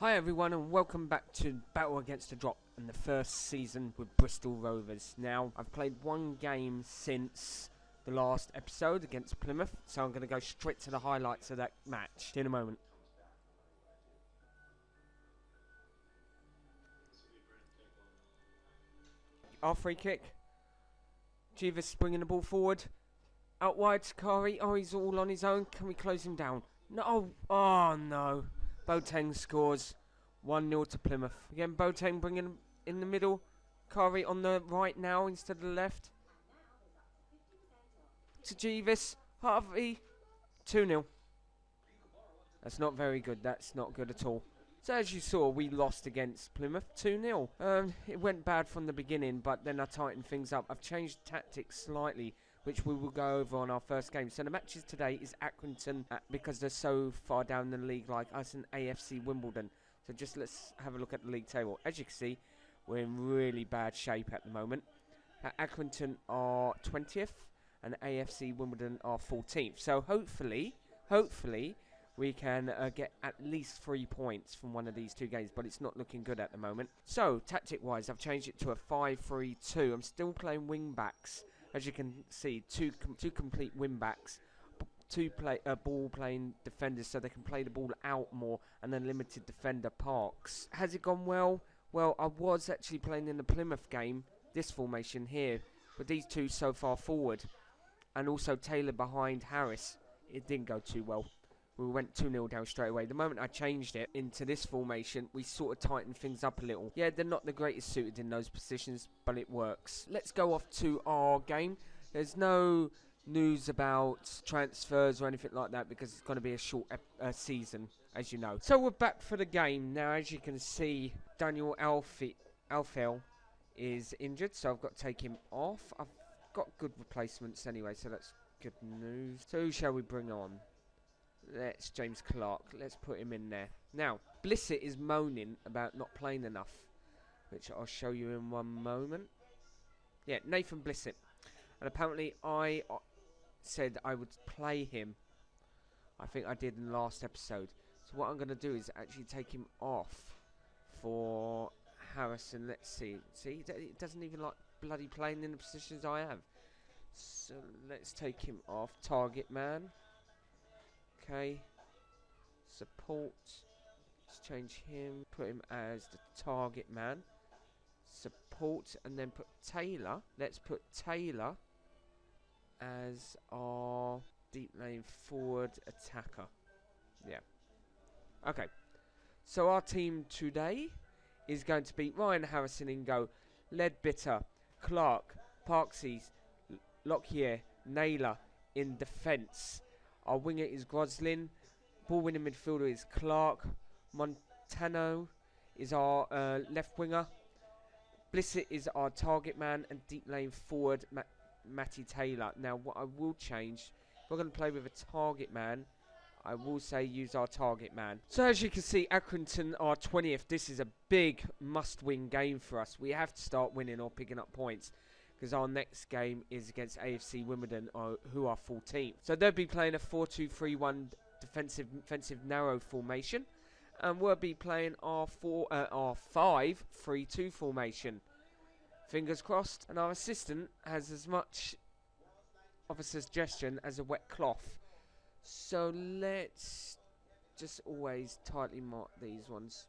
Hi everyone and welcome back to Battle Against the Drop and the first season with Bristol Rovers. Now, I've played one game since the last episode against Plymouth, so I'm going to go straight to the highlights of that match in a moment. Our free kick. Jeeves bringing the ball forward. Out wide to Kari. Oh, he's all on his own. Can we close him down? No. Oh, no. Boateng scores 1-0 to Plymouth. Again, Boateng bringing in the middle. Kari on the right now instead of the left. To Jeeves. Harvey. 2-0. That's not very good. That's not good at all. So as you saw, we lost against Plymouth 2-0. It went bad from the beginning, but then I tightened things up. I've changed tactics slightly, which we will go over on our first game. So the matches today is Accrington, because they're so far down in the league, like us and AFC Wimbledon. So just let's have a look at the league table. As you can see, we're in really bad shape at the moment. Accrington are 20th, and AFC Wimbledon are 14th. So hopefully, we can get at least 3 points from one of these two games, but it's not looking good at the moment. So, tactic-wise, I've changed it to a 5-3-2. I'm still playing wing-backs. As you can see, two complete wing-backs. Two ball-playing defenders, so they can play the ball out more, and then limited defender parks. Has it gone well? Well, I was actually playing in the Plymouth game, this formation here, with these two so far forward, and also Taylor behind Harris. It didn't go too well. We went 2-0 down straight away. The moment I changed it into this formation, we sort of tightened things up a little. Yeah, they're not the greatest suited in those positions, but it works. Let's go off to our game. There's no news about transfers or anything like that because it's going to be a short season, as you know. So we're back for the game. Now, as you can see, Daniel Alfel is injured, so I've got to take him off. I've got good replacements anyway, so that's good news. So who shall we bring on? Let's James Clark. Let's put him in there. Now, Blissett is moaning about not playing enough, which I'll show you in one moment. Yeah, Nathan Blissett. And apparently I said I would play him. I think I did in the last episode. So what I'm going to do is actually take him off for Harrison. Let's see. See, he doesn't even like bloody playing in the positions I have. So let's take him off. Target man. Okay, support, let's change him, put him as the target man, support, and then put Taylor, let's put Taylor as our deep lane forward attacker. Yeah, okay, so our team today is going to be Ryan Harrison in goal, Ledbetter, Clark, Parksies, Lockyer, Naylor in defence. Our winger is Groslin. Ball winning midfielder is Clark. Montano is our left winger. Blissett is our target man. And deep lane forward, Matty Taylor. Now, what I will change, if we're going to play with a target man, I will say use our target man. So, as you can see, Accrington are 20th. This is a big must-win game for us. We have to start winning or picking up points, because our next game is against AFC Wimbledon, who are 14th. So they'll be playing a 4-2-3-1 defensive narrow formation, and we'll be playing our 5-3-2 formation. Fingers crossed. And our assistant has as much of a suggestion as a wet cloth. So let's just always tightly mark these ones.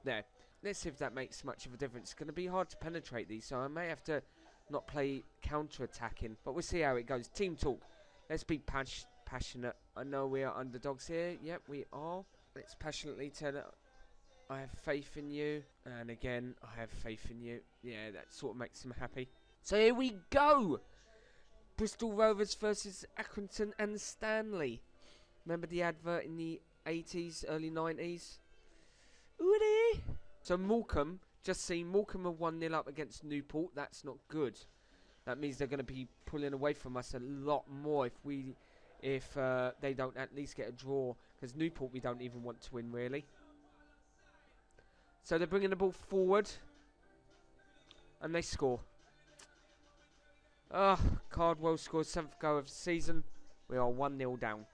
There. Let's see if that makes much of a difference. It's going to be hard to penetrate these, so I may have to not play counter-attacking. But we'll see how it goes. Team talk. Let's be passionate. I know we are underdogs here. Yep, we are. Let's passionately tell it. I have faith in you. And again, I have faith in you. Yeah, that sort of makes them happy. So here we go. Bristol Rovers versus Accrington and Stanley. Remember the advert in the 80s, early 90s? Woody. So Morecambe, just seen Morecambe are 1-0 up against Newport. That's not good. That means they're going to be pulling away from us a lot more if they don't at least get a draw. Because Newport we don't even want to win really. So they're bringing the ball forward. And they score. Cardwell scores 7th goal of the season. We are 1-0 down.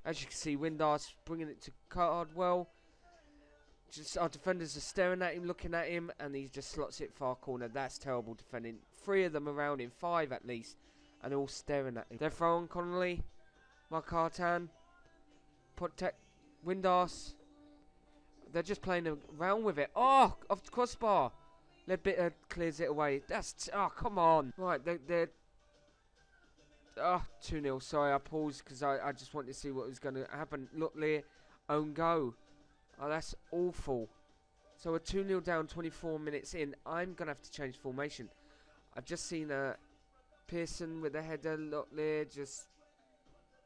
As you can see, Windass bringing it to Cardwell. Just our defenders are staring at him, looking at him, and he just slots it far corner. That's terrible defending. 3 of them around him, 5 at least, and they're all staring at him. They're throwing Connolly, Markartan, Protect, Windass. They're just playing around with it. Oh, off the crossbar. Ledbetter clears it away. That's oh, come on. Right, they're 2-0. Sorry, I paused because I just wanted to see what was going to happen. Look, Lear, own goal. Oh, that's awful. So we're 2-0 down, 24 minutes in. I'm going to have to change formation. I've just seen Pearson with a header. Look, Lear just...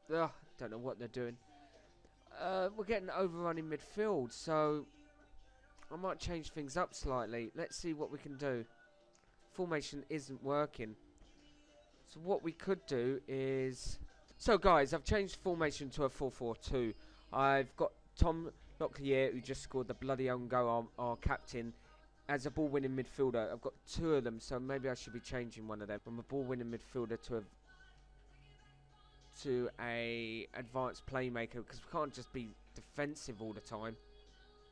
don't know what they're doing. We're getting overrun in midfield, so I might change things up slightly. Let's see what we can do. Formation isn't working. So what we could do is... So guys, I've changed formation to a 4-4-2. I've got Tom Locklear, who just scored the bloody own goal, our captain, as a ball-winning midfielder. I've got 2 of them, so maybe I should be changing one of them from a ball-winning midfielder to a advanced playmaker, because we can't just be defensive all the time.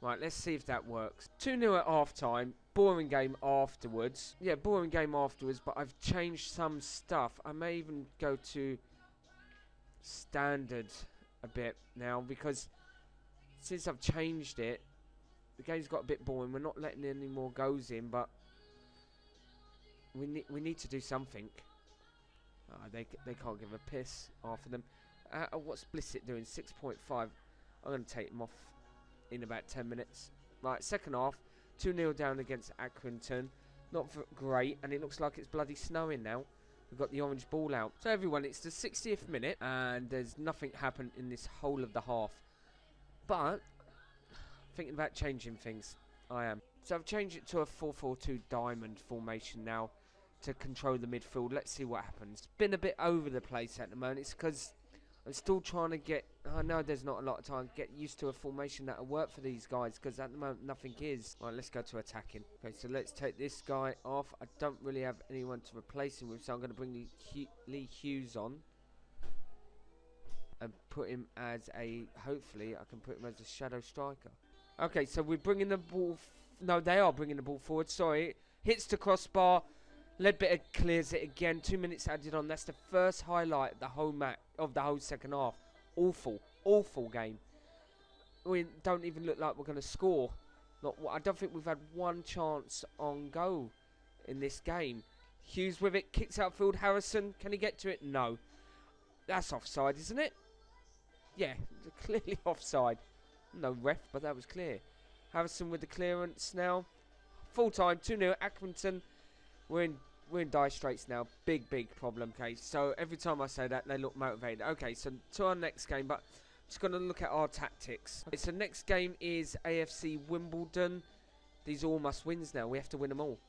Right, let's see if that works. 2-0 at half-time. Boring game afterwards. Yeah, boring game afterwards, but I've changed some stuff. I may even go to standard a bit now, because since I've changed it, the game's got a bit boring. We're not letting any more goals in, but we need to do something. They can't give a piss after them. What's Blissett doing? 6.5. I'm going to take him off in about 10 minutes. Right, second half. 2-0 down against Accrington. Not great, and it looks like it's bloody snowing now. We've got the orange ball out. So everyone, it's the 60th minute, and there's nothing happened in this whole of the half. But, thinking about changing things. I am. So I've changed it to a 4-4-2 diamond formation now to control the midfield. Let's see what happens. It's been a bit over the place at the moment. It's because I'm still trying to get... I know there's not a lot of time. Get used to a formation that'll work for these guys, because at the moment nothing is. Right, let's go to attacking. Okay, so let's take this guy off. I don't really have anyone to replace him with, so I'm going to bring Lee Hughes on and put him as a... Hopefully, I can put him as a shadow striker. Okay, so we're bringing the ball... No, they are bringing the ball forward. Sorry. Hits the crossbar. Ledbetter clears it again. 2 minutes added on. That's the first highlight of the whole match, of the whole second half. Awful, awful game. We don't even look like we're going to score. I don't think we've had one chance on goal in this game. Hughes with it, kicks outfield. Harrison, can he get to it? No. That's offside, isn't it? Yeah, clearly offside. No ref, but that was clear. Harrison with the clearance now. Full time, 2-0, Accrington. We're in dire straits now. Big problem. Okay, so every time I say that, they look motivated. Okay, so to our next game, but just going to look at our tactics. Okay, so next game is AFC Wimbledon. These are all must wins now. We have to win them all.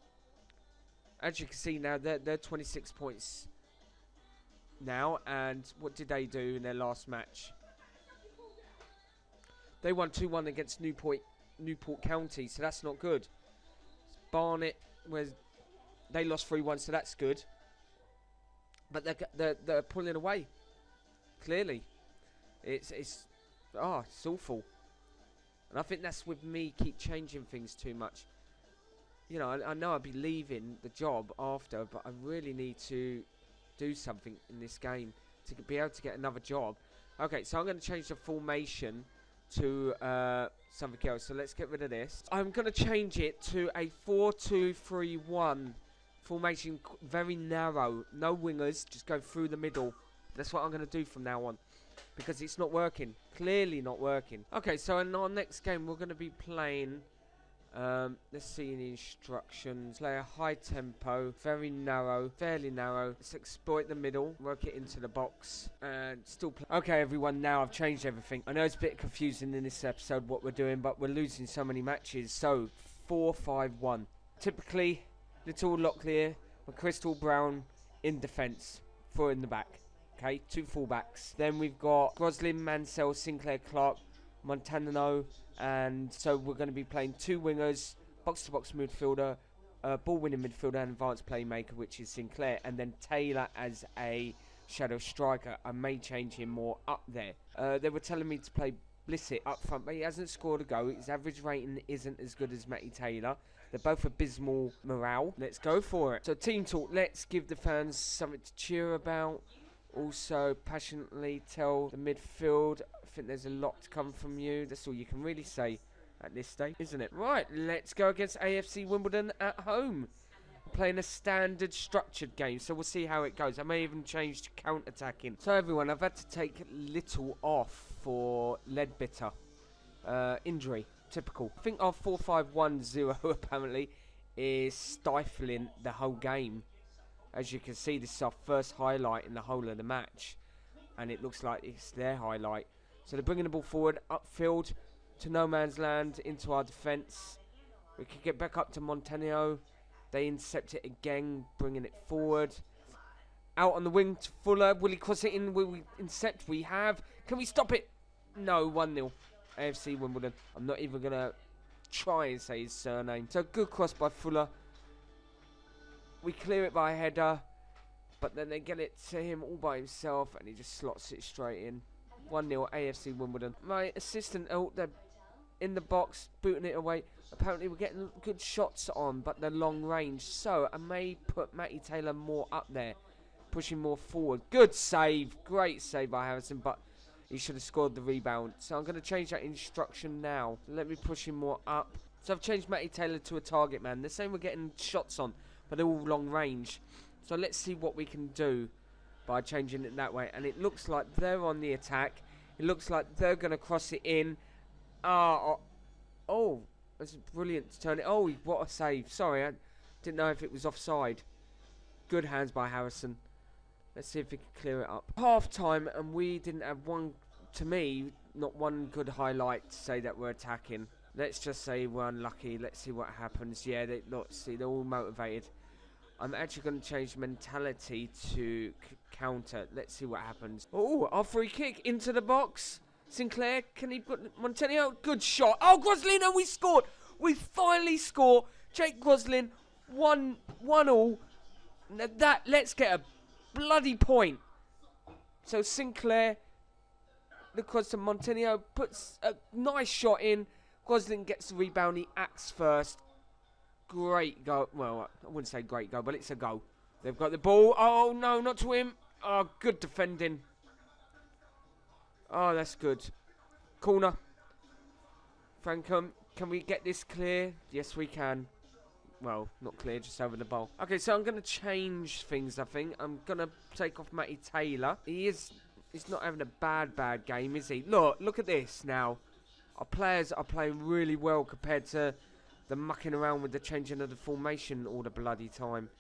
As you can see now, they're 26 points now. And what did they do in their last match? They won 2-1 against Newport County, so that's not good. Barnet was... They lost 3-1, so that's good. But they're pulling away. Clearly, it's awful. And I think that's with me keep changing things too much. You know, I know I'll be leaving the job after, but I really need to do something in this game to be able to get another job. Okay, so I'm going to change the formation to something else. So let's get rid of this. I'm going to change it to a 4-2-3-1. Formation, very narrow, no wingers, just go through the middle. That's what I'm going to do from now on, because it's not working, clearly not working. Okay, so in our next game we're going to be playing, let's see in the instructions, play a high tempo, very narrow, fairly narrow. Let's exploit the middle, work it into the box, and still play. Okay everyone, now I've changed everything. I know it's a bit confusing in this episode what we're doing, but we're losing so many matches. So 4-5-1. Typically, Little Locklear with Crystal Brown in defence, 4 in the back. Okay, 2 fullbacks. Then we've got Groslin, Mansell, Sinclair, Clark, Montanano, and so we're going to be playing 2 wingers, box-to-box midfielder, ball-winning midfielder, and advanced playmaker, which is Sinclair, and then Taylor as a shadow striker. I may change him more up there. They were telling me to play Blissett up front, but he hasn't scored a goal. His average rating isn't as good as Matty Taylor. They're both abysmal morale. Let's go for it. So team talk. Let's give the fans something to cheer about. Also passionately tell the midfield, I think there's a lot to come from you. That's all you can really say at this stage, isn't it? Right, let's go against AFC Wimbledon at home. Playing a standard structured game, so we'll see how it goes. I may even change to counter-attacking. So everyone, I've had to take little off for Leadbitter. Injury, typical. I think our 4-5-1-0 apparently is stifling the whole game. As you can see, this is our first highlight in the whole of the match, and it looks like it's their highlight. So they're bringing the ball forward, upfield, to no man's land, into our defence. We can get back up to Montenegro. They intercept it again, bringing it forward. Out on the wing to Fuller. Will he cross it in? Will we intercept? We have. Can we stop it? No, 1-0. AFC Wimbledon. I'm not even going to try and say his surname. So good cross by Fuller. We clear it by a header. But then they get it to him all by himself. And he just slots it straight in. 1-0 AFC Wimbledon. My assistant, they're in the box, booting it away. Apparently we're getting good shots on, but they're long range. So I may put Matty Taylor more up there, pushing more forward. Good save. Great save by Harrison, but he should have scored the rebound. So I'm going to change that instruction now. Let me push him more up. So I've changed Matty Taylor to a target man. They're saying we're getting shots on, but they're all long range. So let's see what we can do by changing it that way. And it looks like they're on the attack. It looks like they're going to cross it in. Oh. That's brilliant to turn it. Oh, what a save. Sorry, I didn't know if it was offside. Good hands by Harrison. Let's see if we can clear it up. Half time, and we didn't have one, to me, not one good highlight to say that we're attacking. Let's just say we're unlucky. Let's see what happens. Yeah, they're all motivated. I'm actually going to change mentality to counter. Let's see what happens. Oh, our free kick into the box. Sinclair, can he put Montenegro? Good shot. Oh, Groslin, and we scored. We finally score. Jake Groslin, 1-1. Let's get a bloody point. So Sinclair, because to Montenegro, puts a nice shot in. Groslin gets the rebound. He acts first. Great goal. Well, I wouldn't say great goal, but it's a goal. They've got the ball. Oh, no, not to him. Oh, good defending. Oh, that's good. Corner. Frankham, can we get this clear? Yes, we can. Well, not clear, just over the ball. Okay, so I'm going to change things, I think. I'm going to take off Matty Taylor. He's not having a bad game, is he? Look at this now. Our players are playing really well compared to the mucking around with the changing of the formation all the bloody time.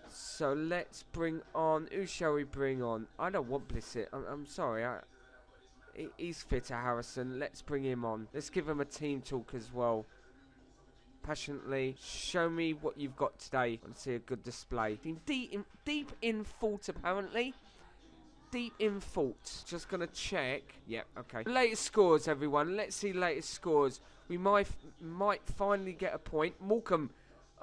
So let's bring on... Who shall we bring on? I don't want Blissett. I'm sorry. He's fitter, Harrison. Let's bring him on. Let's give him a team talk as well. Passionately, show me what you've got today. I want to see a good display. Deep in fault, apparently. Deep in fault. Just going to check. Yep, okay. Latest scores, everyone. Let's see latest scores. We might finally get a point. Morecambe,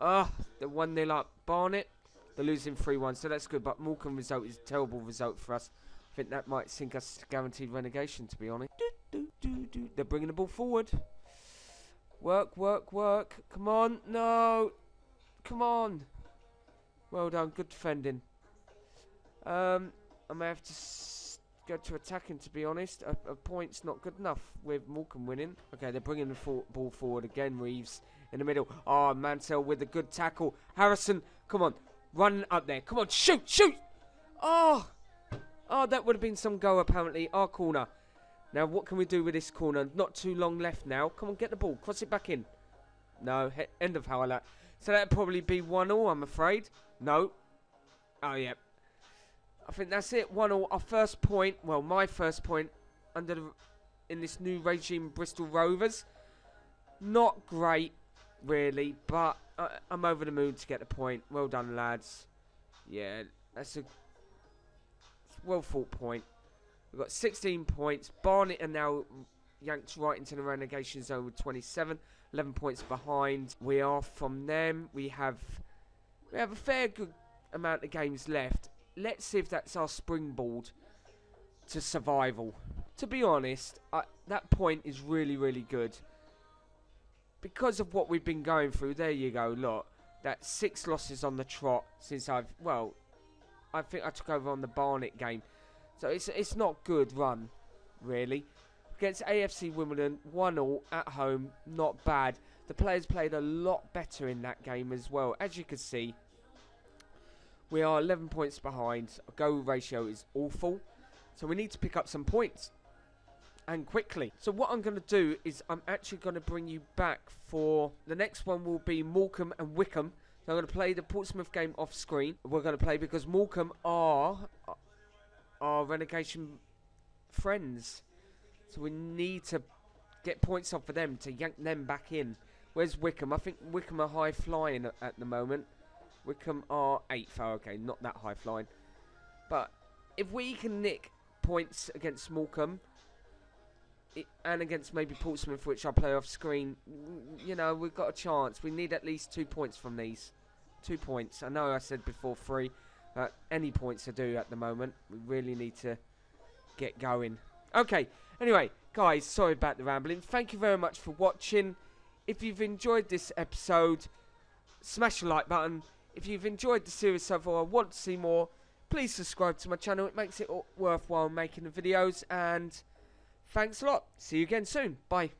they're 1-0 up. Barnet, they're losing 3-1, so that's good. But Morecambe result is a terrible result for us. I think that might sink us to guaranteed relegation, to be honest. They're bringing the ball forward. Work. Come on. No. Come on. Well done. Good defending. I may have to go to attacking, to be honest. A point's not good enough with Morecambe winning. Okay, they're bringing the ball forward again. Reeves in the middle. Oh, Mansell with a good tackle. Harrison, come on. Run up there. Come on. Shoot. Oh, that would have been some go, apparently. Our corner. Now, what can we do with this corner? Not too long left now. Come on, get the ball. Cross it back in. No, end of highlight. So that'd probably be 1-0, I'm afraid. No. Oh, yeah. I think that's it. 1-0. Our first point. Well, my first point in this new regime, Bristol Rovers. Not great, really, but I'm over the moon to get the point. Well done, lads. Yeah, that's a well fought point. We've got 16 points. Barnet are now yanked right into the relegation zone with 27. 11 points behind. We are from them. We have a fair good amount of games left. let's see if that's our springboard to survival. To be honest, that point is really, really good. Because of what we've been going through, there you go, look. That's 6 losses on the trot since I think I took over on the Barnet game. So it's not good run, really. Against AFC Wimbledon, 1-1 at home, not bad. The players played a lot better in that game as well. As you can see, we are 11 points behind. Our goal ratio is awful. So we need to pick up some points. And quickly. So what I'm going to do is I'm actually going to bring you back for... The next one will be Morecambe and Wycombe. So I'm going to play the Portsmouth game off screen. We're going to play because Morecambe are our relegation friends. So we need to get points off for them to yank them back in. Where's Wycombe? I think Wycombe are high flying at the moment. Wycombe are 8th. Oh, okay, not that high flying. But if we can nick points against Morecambe... and against maybe Portsmouth, which I play off screen, you know, we've got a chance. We need at least 2 points from these. 2 points. I know I said before 3, but any points to do at the moment. We really need to get going. Okay, anyway, guys, sorry about the rambling. Thank you very much for watching. If you've enjoyed this episode, smash the like button. If you've enjoyed the series so far, want to see more, please subscribe to my channel. It makes it worthwhile making the videos, and... thanks a lot. See you again soon. Bye.